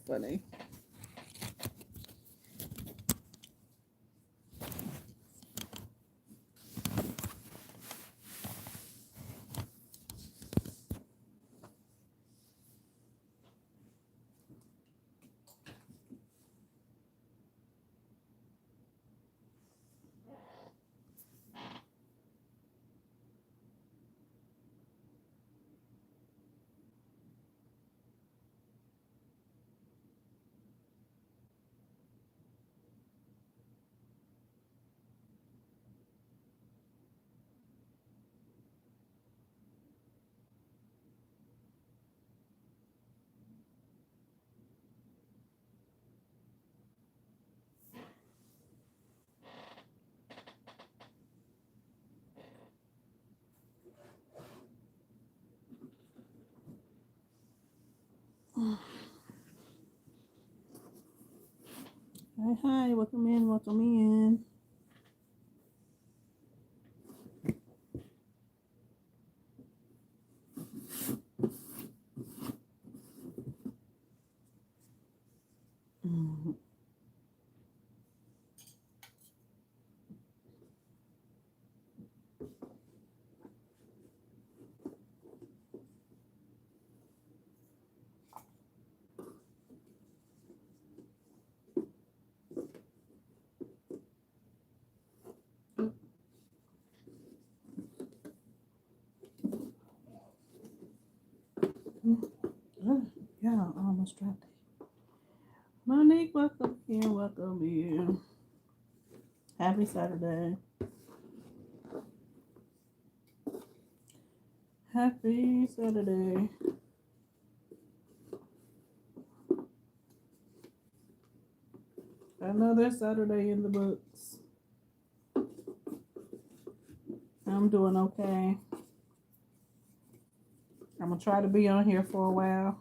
so funny. Hi, hi, welcome in, welcome in. Mhm. Yeah, I almost dropped it. Monique, welcome in, welcome in. Happy Saturday. Happy Saturday. Another Saturday in the books. I'm doing okay. I'm gonna try to be on here for a while.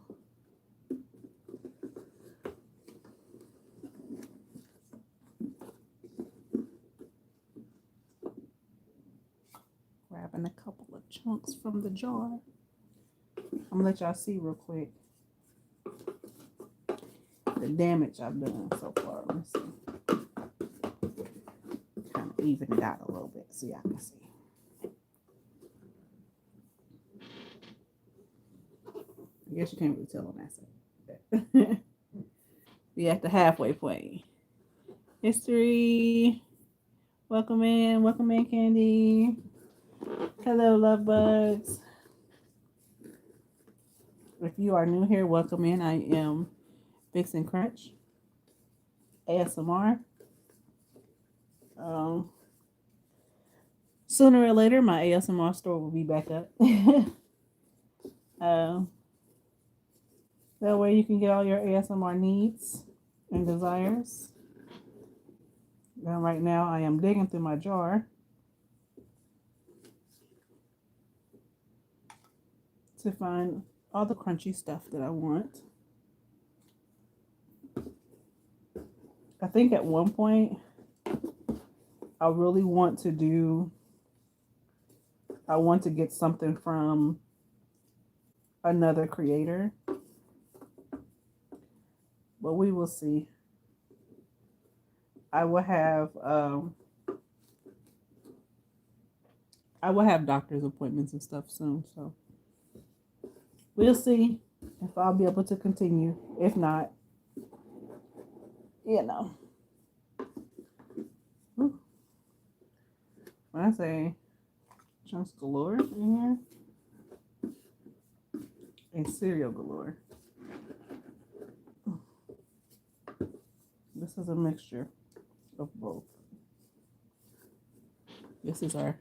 Grabbing a couple of chunks from the jar. I'm gonna let y'all see real quick the damage I've done so far. Let me see. Kind of even it out a little bit so y'all can see. I guess you can't really tell on that side. We at the halfway point. History. Welcome in, Candy. Hello, love bugs. If you are new here, welcome in. I am Vixen Crunch ASMR. Sooner or later, my ASMR store will be back up. That way you can get all your ASMR needs and desires. And right now I am digging through my jar to find all the crunchy stuff that I want. I think at one point I really want to get something from another creator. But we will see. I will have doctor's appointments and stuff soon, so we'll see if I'll be able to continue. If not, you know. When I say chunks galore in here and cereal galore. This is a mixture of both. This is our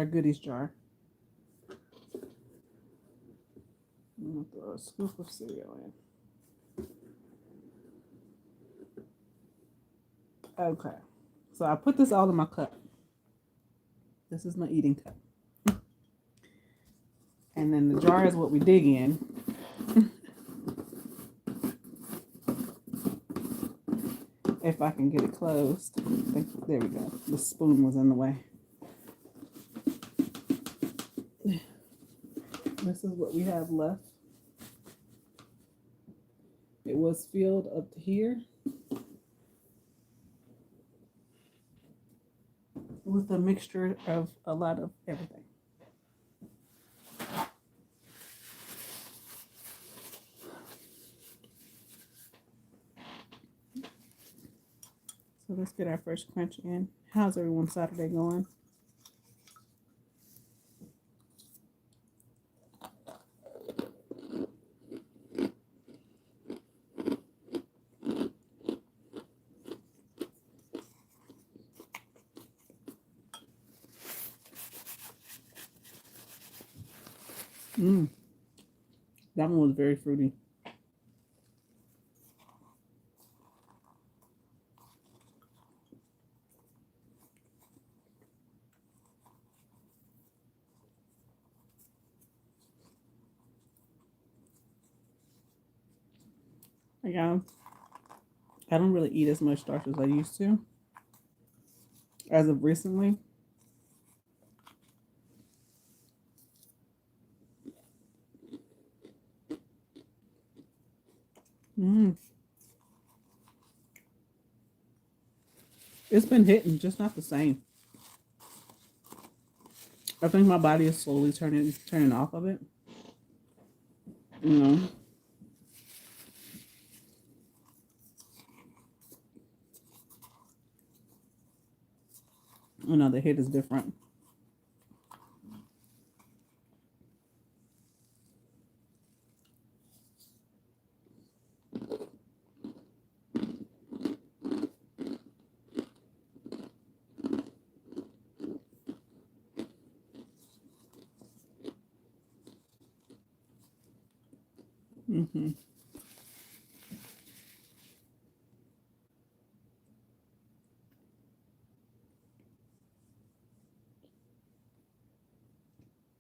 goodies jar. I'm gonna throw a scoop of cereal in. Okay. So I put this all in my cup. This is my eating cup. And then the jar is what we dig in. If I can get it closed. There we go. The spoon was in the way. This is what we have left. It was filled up to here with a mixture of a lot of everything. So let's get our first crunch in. How's everyone's Saturday going? Mmm, that one was very fruity. Like I don't really eat as much starch as I used to as of recently. Mm, it's been hitting, just not the same. I think my body is slowly turning off of it. You know, the hit is different. Mm-hmm.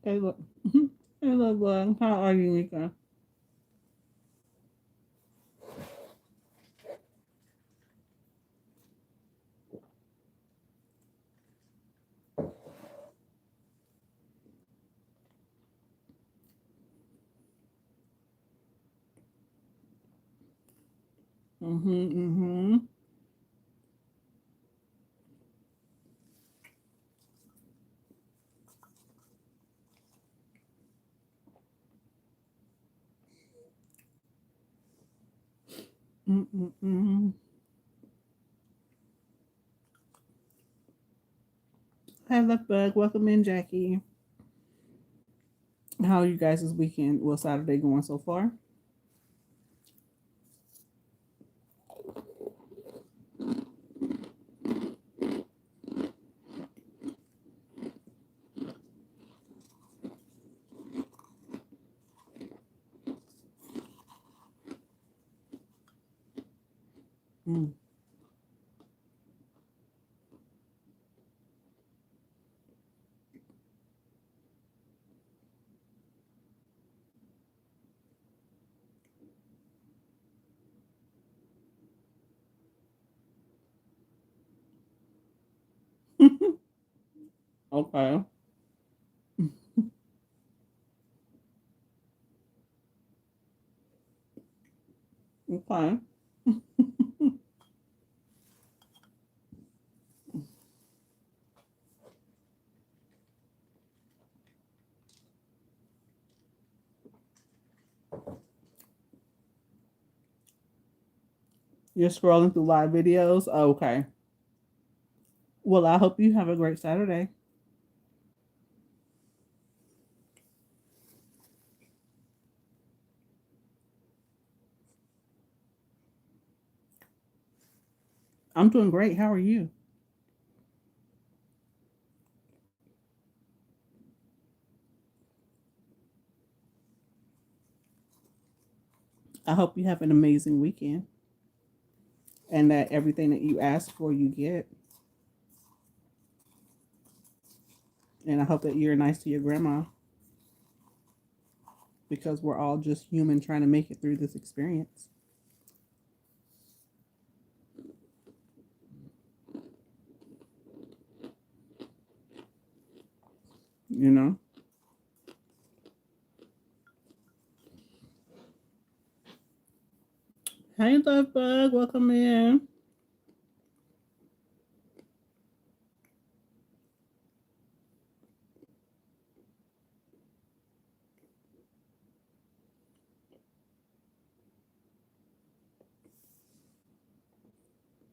Hey, look. Hey, look, bud. How are you, Mika? Mm-hmm, mm-hmm. Mm-mm-mm. Hey, look, bud. Welcome in, Jackie. How are you guys this weekend? Well, Saturday going so far? Mm. Okay. Okay. You're scrolling through live videos? Okay. Well, I hope you have a great Saturday. I'm doing great. How are you? I hope you have an amazing weekend and that everything that you ask for, you get. And I hope that you're nice to your grandma because we're all just human trying to make it through this experience. You know? Hey, Love Bug, welcome in.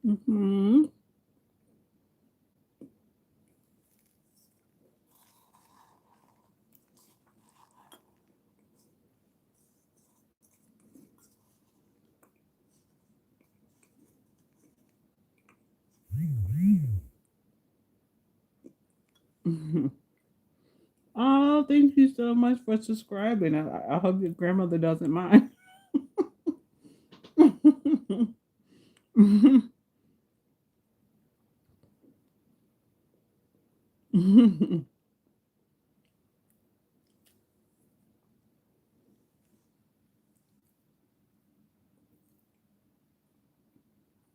Mm-hmm. Oh, thank you so much for subscribing. I hope your grandmother doesn't mind.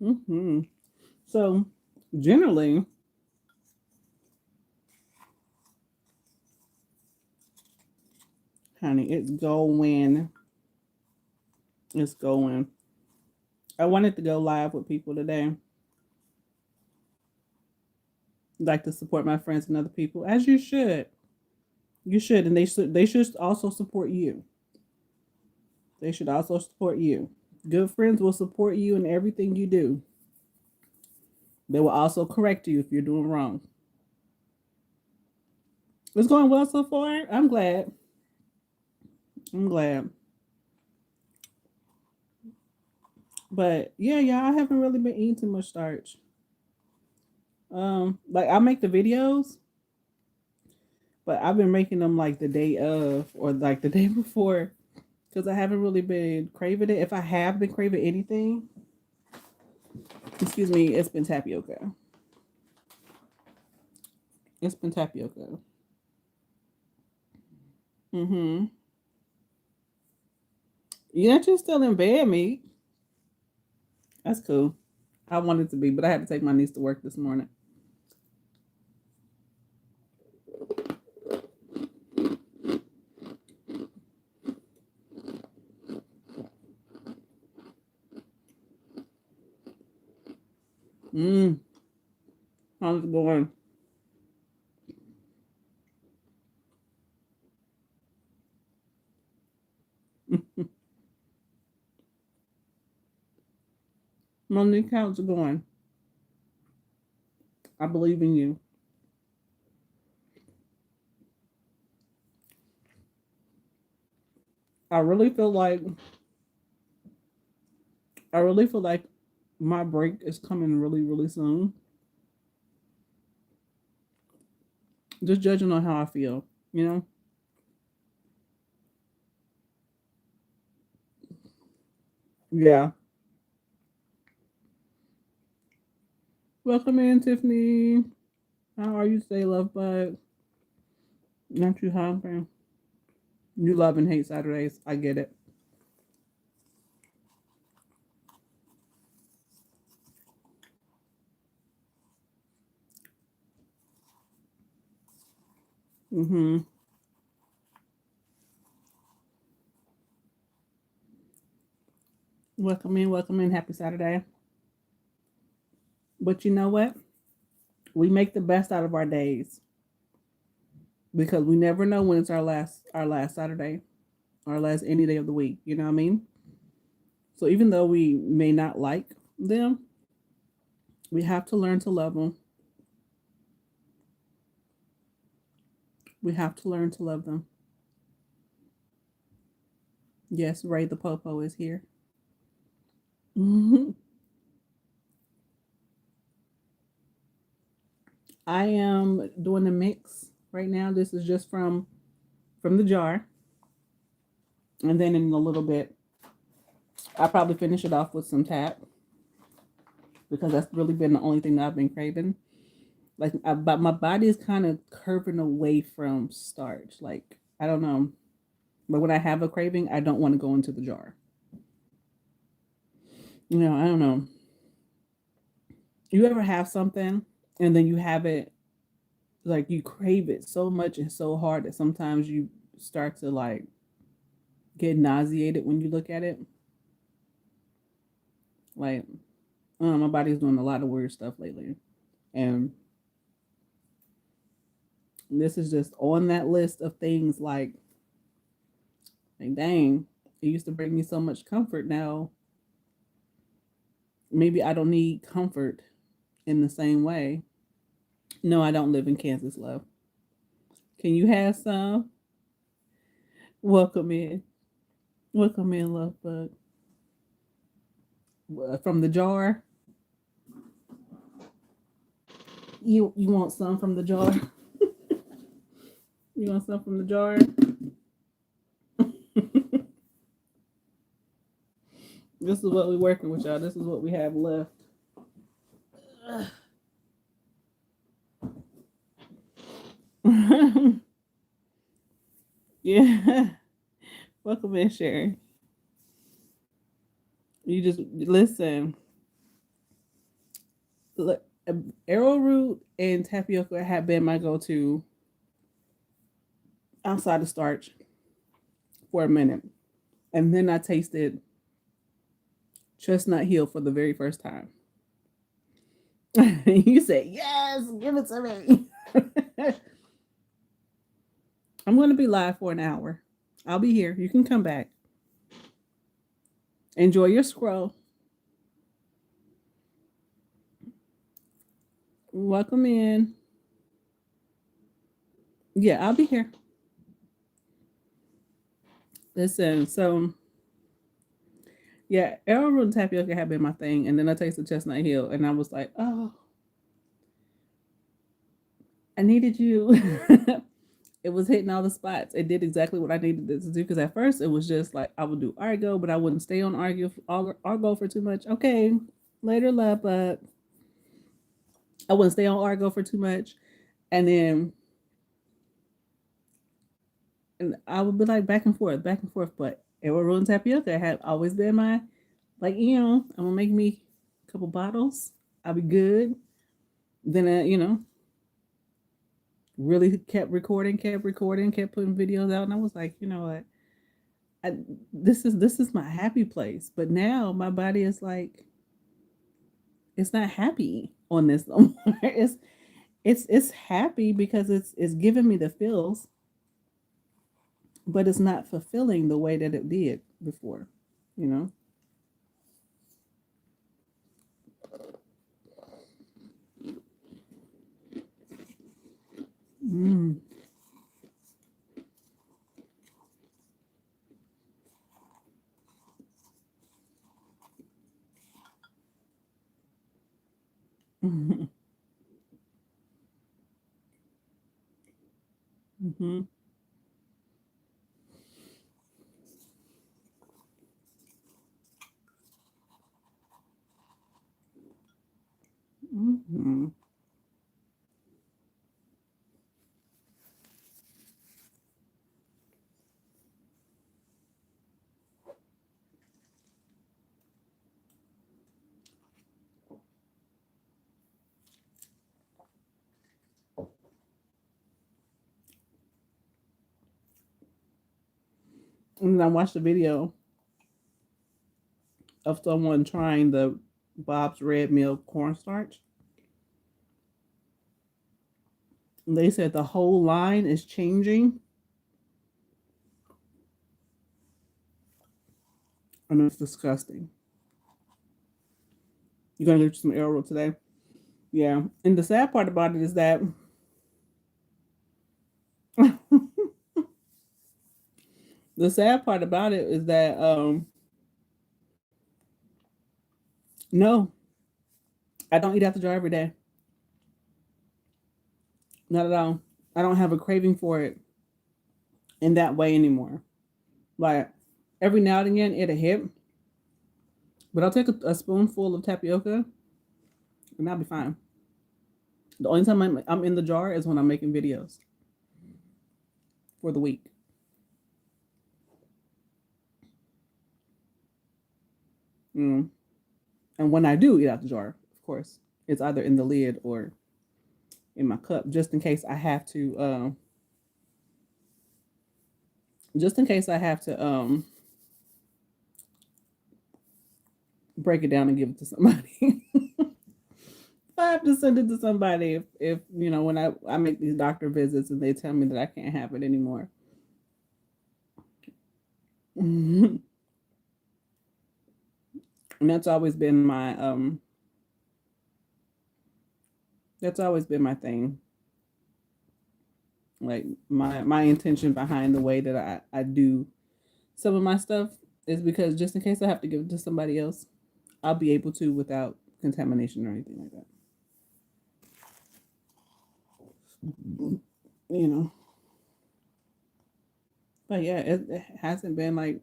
Hmm. So, generally, honey, it's going. It's going. I wanted to go live with people today, like to support my friends and other people, as you should. You should, and they should also support you. They should also support you. Good friends will support you in everything you do. They will also correct you if you're doing wrong. It's going well so far. I'm glad. I'm glad. But yeah, I haven't really been eating too much starch. Like I make the videos, but I've been making them like the day of or like the day before because I haven't really been craving it. If I have been craving anything, excuse me, it's been tapioca. It's been tapioca. Mm-hmm. Yeah, you're still in bed, meat. That's cool. I wanted to be, but I had to take my niece to work this morning. Mm. How's it going? Monique, how's it going? I believe in you. I really feel like I really feel like my break is coming really, really soon. Just judging on how I feel, you know? Yeah. Welcome in, Tiffany. How are you today, love bug? Not you hungry? You love and hate Saturdays. I get it. Mm-hmm. Welcome in, welcome in. Happy Saturday. But you know what? We make the best out of our days because we never know when it's our last Saturday, our last any day of the week. You know what I mean? So even though we may not like them, we have to learn to love them. We have to learn to love them. Yes, Ray the Popo is here. Mhm. I am doing a mix right now. This is just from the jar, and then in a little bit, I'll probably finish it off with some tap because that's really been the only thing that I've been craving. But my body is kind of curving away from starch. Like I don't know, but when I have a craving, I don't want to go into the jar. I don't know. You ever have something and then you have it like you crave it so much and so hard that sometimes you start to like get nauseated when you look at it? Like, my body's doing a lot of weird stuff lately. And this is just on that list of things like dang, it used to bring me so much comfort. Now, maybe I don't need comfort in the same way. No, I don't live in Kansas, love. Can you have some? Welcome in. Welcome in, love bug. From the jar. You want some from the jar? You want some from the jar? This is what we're working with, y'all. This is what we have left. Yeah. Welcome in, Sharon. You just listen. Look, arrowroot and tapioca have been my go-to outside of starch for a minute, and then I tasted Chestnut Hill for the very first time. You say yes, give it to me. I'm going to be live for an hour. I'll be here. You can come back. Enjoy your scroll. Welcome in. Yeah, I'll be here. Listen, so yeah, arrowroot and tapioca have been my thing, and then I tasted Chestnut Hill, and I was like, oh, I needed you. It was hitting all the spots. It did exactly what I needed it to do. Because at first it was just like I would do Argo, but I wouldn't stay on Argo for too much. Okay, later, love, but I wouldn't stay on Argo for too much, and then and I would be like back and forth, back and forth. But arrowroot and tapioca had always been my like. I'm gonna make me a couple bottles. I'll be good. Then really kept recording, kept putting videos out, and I was like, you know what? This is my happy place. But now my body is like, it's not happy on this no more. It's happy because it's giving me the feels, but it's not fulfilling the way that it did before. You know. Mm. Mm-hmm. Mm-hmm. Mm-hmm. And I watched a video of someone trying the Bob's Red Mill cornstarch. They said the whole line is changing, and it's disgusting. You're gonna get some arrow today. Yeah. And the sad part about it is that the sad part about it is that no, I don't eat out the jar every day. Not at all. I don't have a craving for it in that way anymore. Like every now and again it'll hit, but I'll take a spoonful of tapioca and I'll be fine. The only time I'm in the jar is when I'm making videos for the week. Mm. And when I do eat out the jar, of course, it's either in the lid or in my cup, just in case I have to. Just in case I have to break it down and give it to somebody. I have to send it to somebody if when I make these doctor visits and they tell me that I can't have it anymore. And that's always been my thing. Like my intention behind the way that I do some of my stuff is because just in case I have to give it to somebody else, I'll be able to without contamination or anything like that. You know. But yeah, it hasn't been like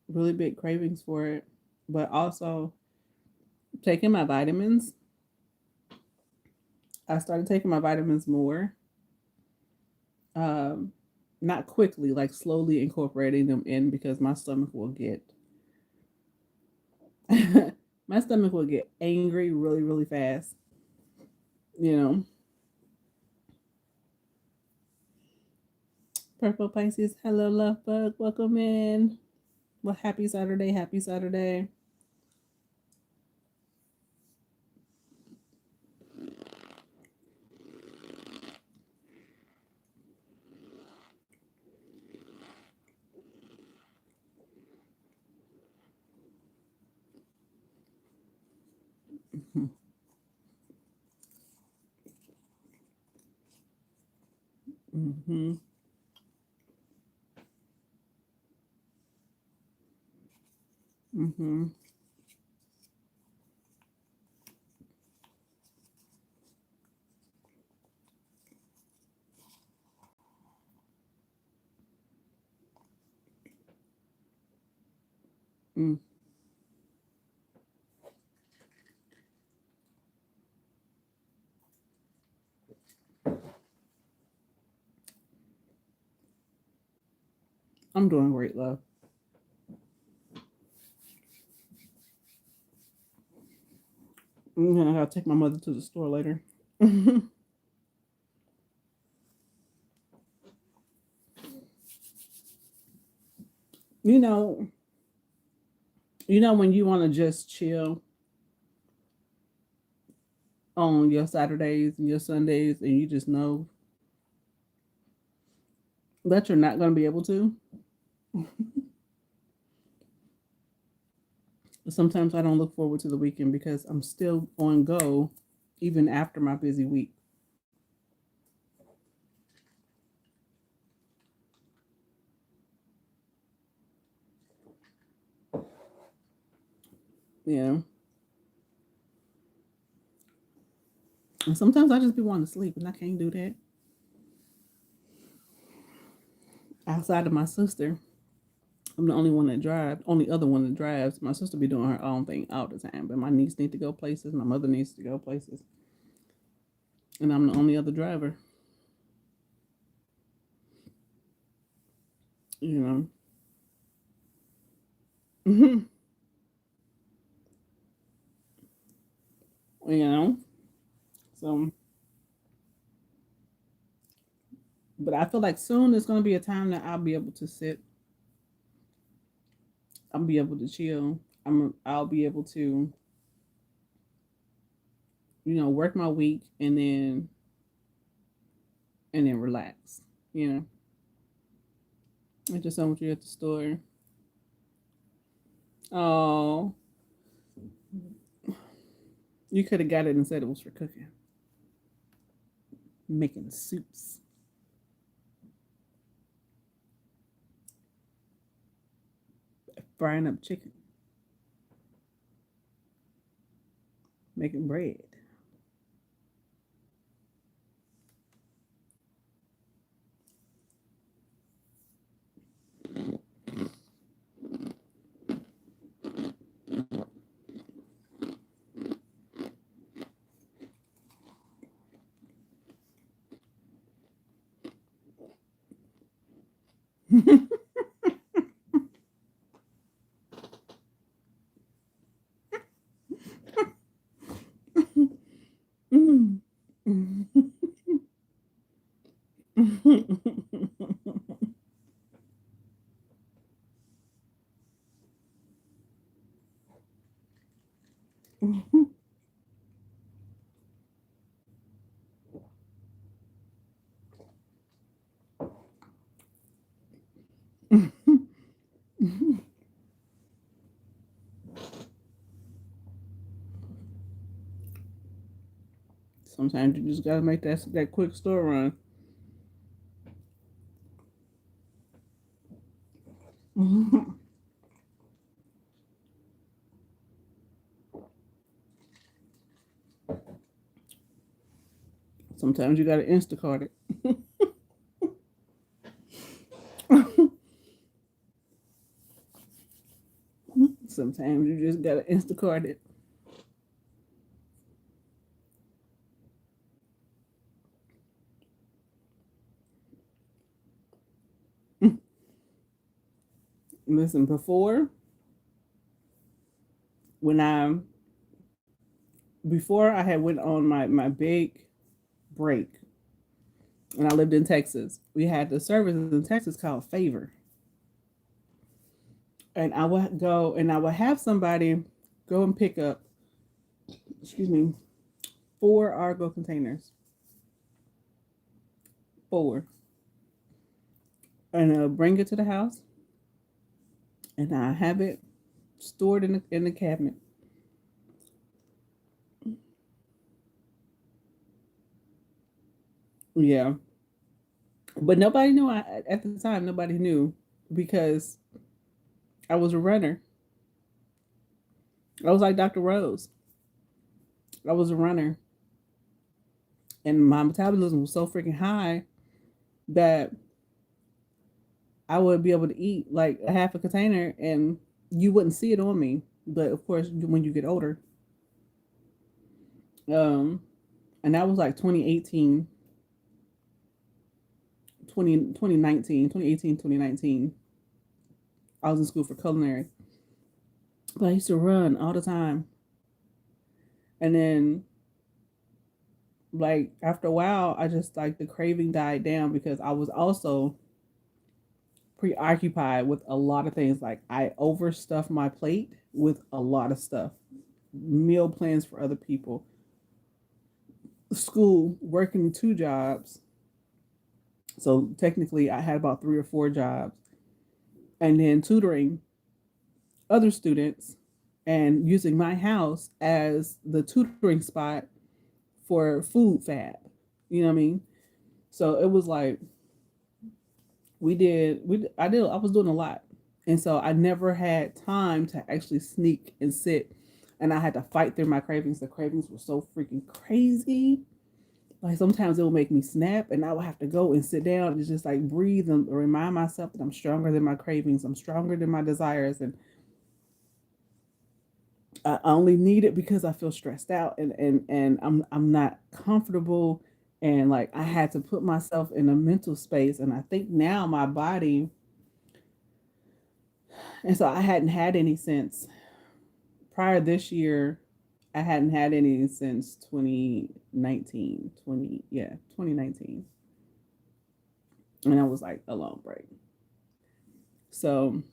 really big cravings for it. But also taking my vitamins, I started taking my vitamins more. Um, Not quickly, like slowly incorporating them in because my stomach will get my stomach will get angry really, really fast. You know. Purple Pisces, hello love bug, welcome in. Well, happy Saturday, happy Saturday. Mm-hmm. Mm-hmm. Mm. I'm doing great, love. I gotta take my mother to the store later. you know, when you want to just chill on your Saturdays and your Sundays, and you just know that you're not gonna be able to. Sometimes I don't look forward to the weekend because I'm still on go, even after my busy week. Yeah, and sometimes I just be wanting to sleep, and I can't do that. Outside of my sister, I'm the only one that drives, only other one that drives. My sister be doing her own thing all the time, but my niece need to go places, my mother needs to go places, and I'm the only other driver. You know, you know. So, but I feel like soon there's gonna be a time that I'll be able to sit. I'll be able to chill. I'll be able to, work my week and then relax. You know, I just saw you at the store. Oh, you could have got it and said it was for cooking, making soups, frying up chicken, making bread. Sometimes you just gotta make that quick store run. Sometimes you gotta Instacart it. Sometimes you just gotta Instacart it. Listen, when I before I had went on my big break and I lived in Texas, we had the service in Texas called Favor. And I would go and I would have somebody go and pick up, excuse me, 4 Argo containers. 4. And bring it to the house and I have it stored in the cabinet. Yeah. But nobody knew at the time, nobody knew because I was a runner. I was like Dr. Rose. I was a runner. And my metabolism was so freaking high that I would be able to eat like a half a container and you wouldn't see it on me. But of course, when you get older, um, and that was like 2018, 2019, 2018, 2019. I was in school for culinary. But I used to run all the time. And then, like, after a while, I just like the craving died down because I was also preoccupied with a lot of things. Like, I overstuffed my plate with a lot of stuff, meal plans for other people, school, working 2 jobs. So technically, I had about 3 or 4 jobs, and then tutoring other students and using my house as the tutoring spot for food fab. You know what I mean? So it was like I was doing a lot. And so I never had time to actually sneak and sit and I had to fight through my cravings. The cravings were so freaking crazy. Like sometimes it would make me snap and I would have to go and sit down and just like breathe and remind myself that I'm stronger than my cravings. I'm stronger than my desires. And I only need it because I feel stressed out and I'm not comfortable and like I had to put myself in a mental space and I think now my body and so I hadn't had any since prior this year. I hadn't had any since 2019, 2019. And I was like a long break. So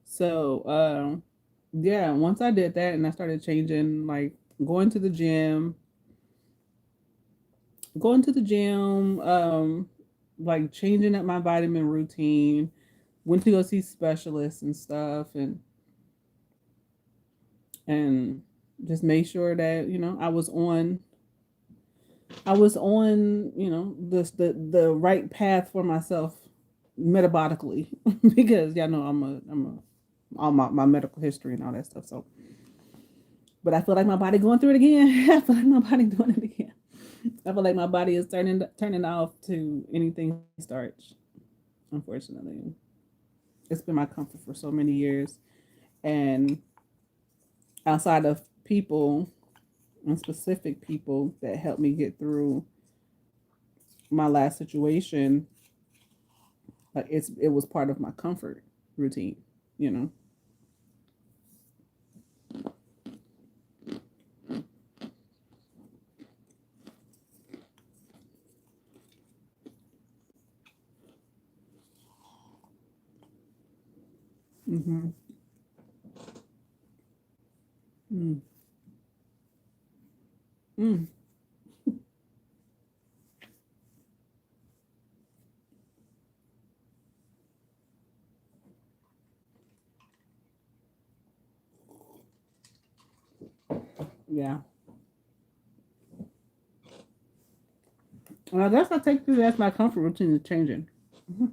so yeah, once I did that and I started changing like going to the gym, going to the gym, like changing up my vitamin routine, went to go see specialists and stuff and just made sure that, I was on, the right path for myself metabolically because y'all know I'm a all my medical history and all that stuff. So but I feel like my body going through it again. I feel like my body doing it again. I feel like my body is turning off to anything starch. Unfortunately, it's been my comfort for so many years, and outside of people and specific people that helped me get through my last situation, like it was part of my comfort routine. You know. Mm-hmm. Mm. Mm. Yeah. Well, I guess I take this as my comfort routine is changing. Mm-hmm.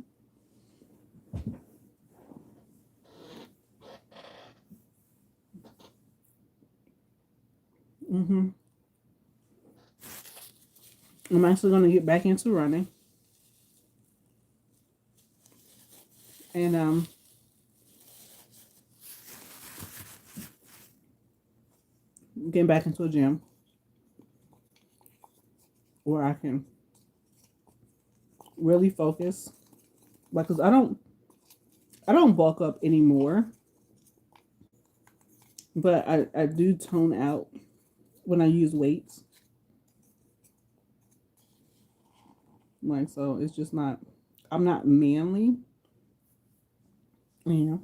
Mm-hmm. I'm actually going to get back into running and getting back into a gym where I can really focus. Like, cause I don't bulk up anymore, but I do tone out when I use weights. Like, so it's just not. I'm not manly. You know,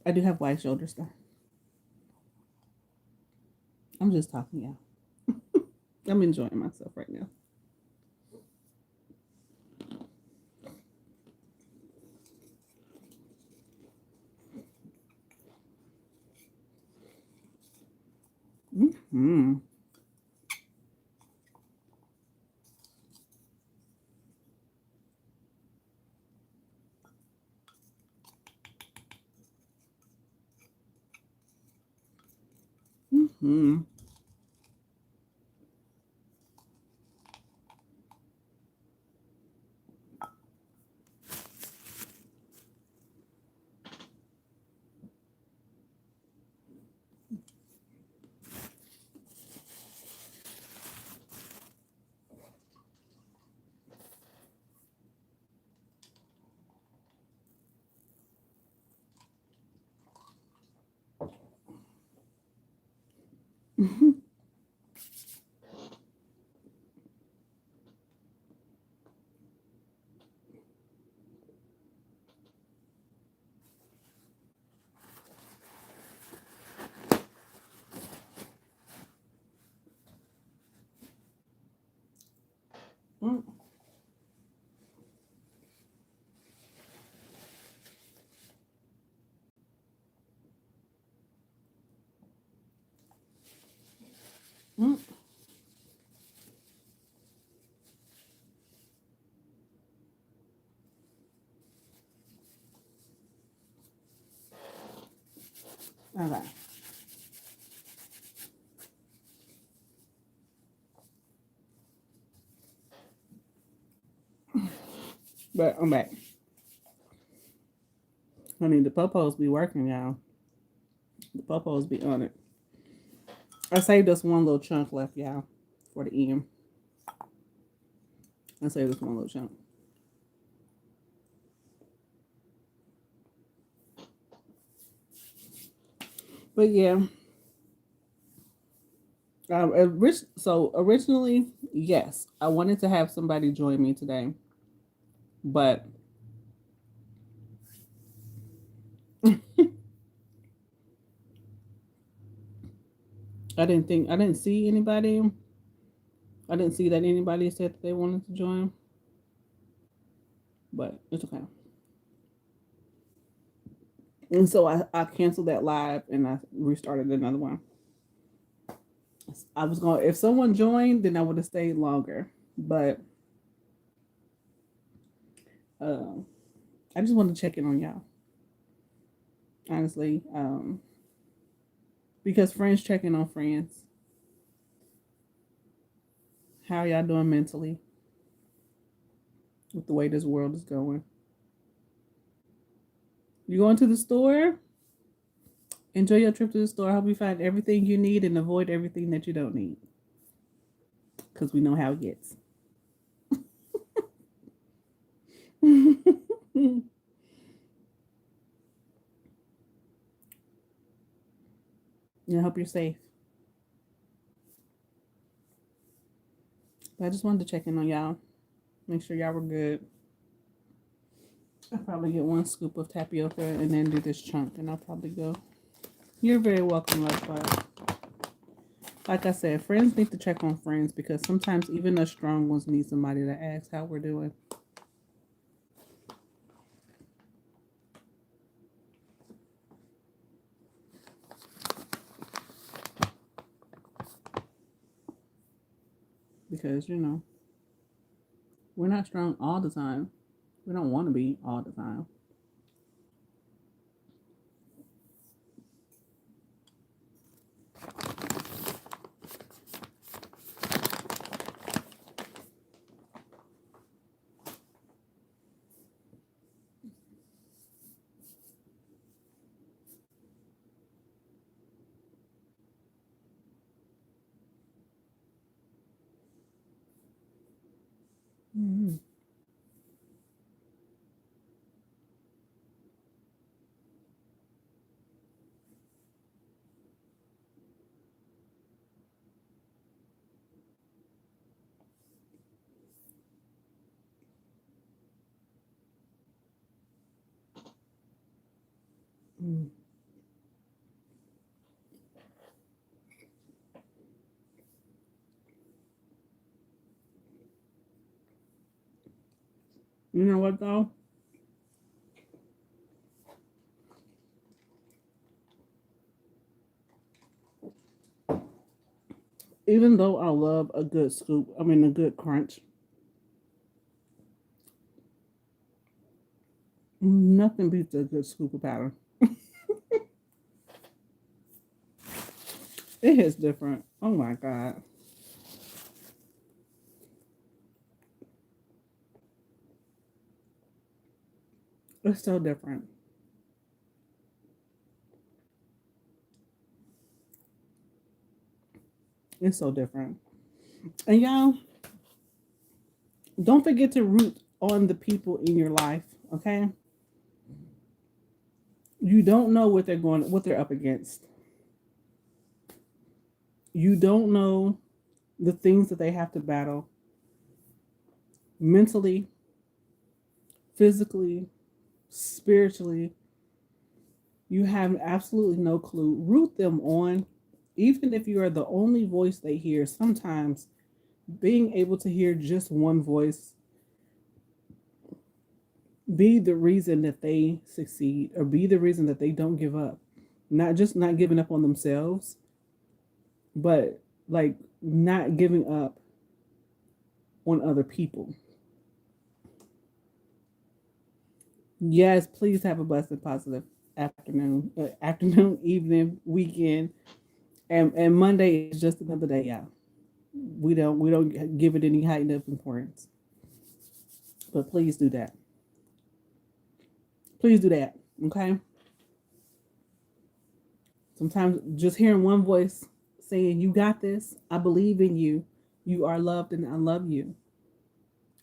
I do have wide shoulders though. I'm just talking, yeah. I'm enjoying myself right now. Mm-hmm. Mm-hmm. Mm-hmm. Okay, but I'm back. Honey, the popos be working, y'all. The popos be on it. I saved us one little chunk left, y'all, for the end. I saved us one little chunk. But yeah, so originally, yes, I wanted to have somebody join me today, but I didn't see anybody. I didn't see that anybody said that they wanted to join, but it's okay. And so I canceled that live and I restarted another one. I was going if someone joined, then I would have stayed longer. But uh, I just wanted to check in on y'all, honestly, because friends checking on friends. How y'all doing mentally with the way this world is going? You going to the store? Enjoy your trip to the store. I hope you find everything you need and avoid everything that you don't need, because we know how it gets. And I hope you're safe. But I just wanted to check in on y'all, make sure y'all were good. I'll probably get 1 scoop of tapioca and then do this chunk, and I'll probably go. You're very welcome, Love Bud. Like I said, friends need to check on friends because sometimes even the strong ones need somebody to ask how we're doing. Because, we're not strong all the time. We don't want to be all the time. Mm-hmm. Mm. You know what, though? Even though I love a good scoop, a good crunch, nothing beats a good scoop of powder. It hits different. Oh my God. It's so different. It's so different. And y'all, don't forget to root on the people in your life, okay? You don't know what they're up against. You don't know the things that they have to battle mentally, physically, spiritually. You have absolutely no clue. Root them on. Even if you are the only voice they hear, sometimes being able to hear just one voice be the reason that they succeed or be the reason that they don't give up. Not just not giving up on themselves, but like not giving up on other people. Yes, please have a blessed and positive afternoon, evening, weekend, and Monday is just another day. Yeah, we don't give it any heightened of importance, but please do that. Please do that. Okay. Sometimes just hearing one voice saying, "You got this. I believe in you. You are loved, and I love you,"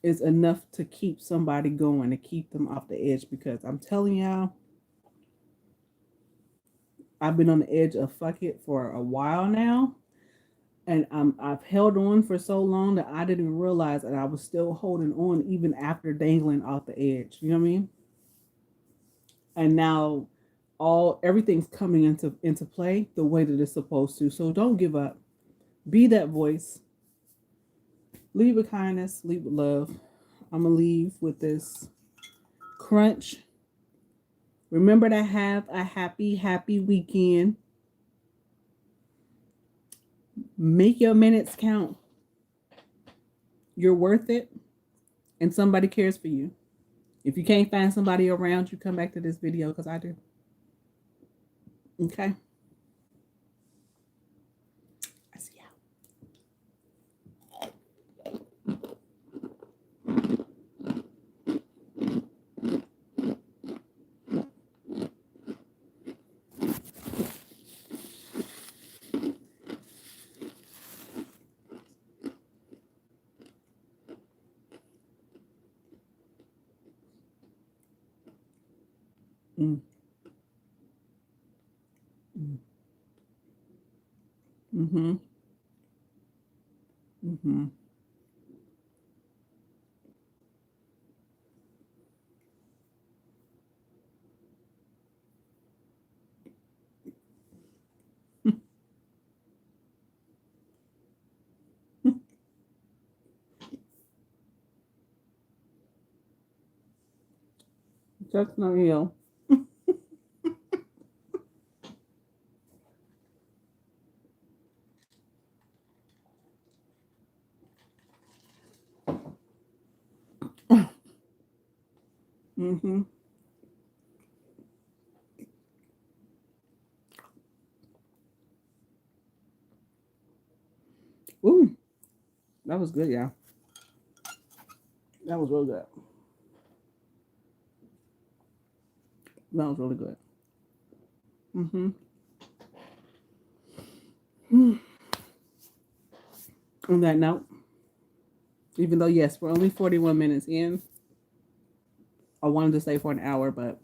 is enough to keep somebody going, to keep them off the edge. Because I'm telling y'all, I've been on the edge of fuck it for a while now, and I've held on for so long that I didn't even realize that I was still holding on even after dangling off the edge. You know what I mean? And now all everything's coming into play the way that it's supposed to. So don't give up. Be that voice. Leave with kindness. Leave with love. I'm gonna leave with this crunch. Remember to have a happy weekend. Make your minutes count. You're worth it, and somebody cares for you. If you can't find somebody around you, come back to this video because I do. Okay? I see you. Mm-hmm. Mm-hmm. Chestnut Hill. Mm-hmm. Ooh, that was good, yeah. That was really good. That was really good. Mm-hmm. On that note, even though yes, we're only 41 minutes in, I wanted to stay for an hour, but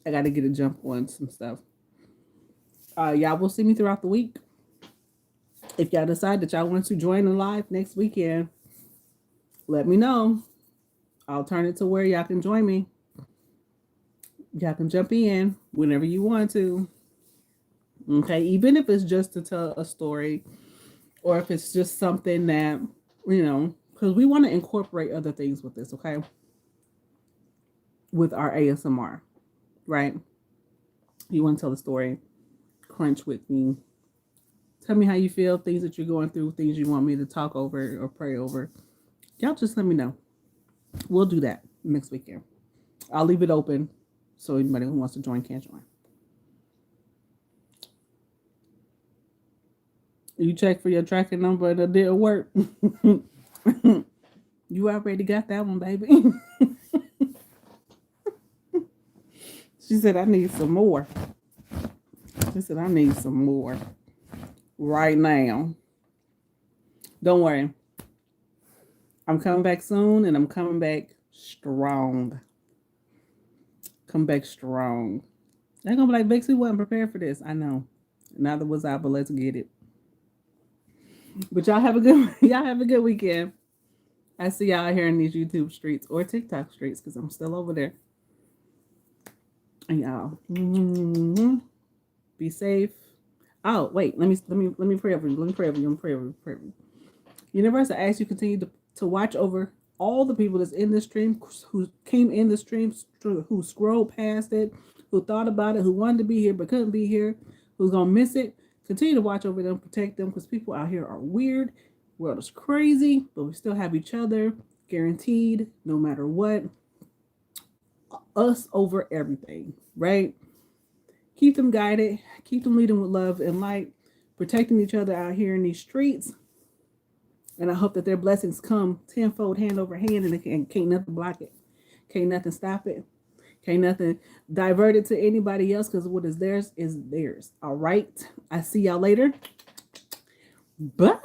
I got to get a jump on some stuff. Y'all will see me throughout the week. If y'all decide that y'all want to join the live next weekend, let me know. I'll turn it to where y'all can join me. Y'all can jump in whenever you want to. Okay, even if it's just to tell a story or if it's just something that, because we want to incorporate other things with this, okay? With our ASMR, right? You want to tell a story, crunch with me. Tell me how you feel, things that you're going through, things you want me to talk over or pray over. Y'all just let me know. We'll do that next weekend. I'll leave it open so anybody who wants to join can join. You check for your tracking number and it didn't work. You already got that one, baby. She said, I need some more. She said, I need some more right now. Don't worry. I'm coming back soon and I'm coming back strong. Come back strong. They're going to be like, Vixen wasn't prepared for this. I know. Neither was I, but let's get it. But y'all have a good weekend. I see y'all here in these YouTube streets or TikTok streets because I'm still over there. And y'all, be safe. Oh, wait, let me pray over you. Let me pray over you. Pray over you. Universe, I ask you continue to watch over all the people that's in this stream, who came in the stream, who scrolled past it, who thought about it, who wanted to be here but couldn't be here, who's gonna miss it. Continue to watch over them, protect them, because people out here are weird. The world is crazy, but we still have each other, guaranteed, no matter what. Us over everything, right? Keep them guided, keep them leading with love and light, protecting each other out here in these streets. And I hope that their blessings come tenfold, hand over hand, and can't nothing block it. Can't nothing stop it. Can't nothing divert it to anybody else, because what is theirs is theirs. All right. I see y'all later. Bye.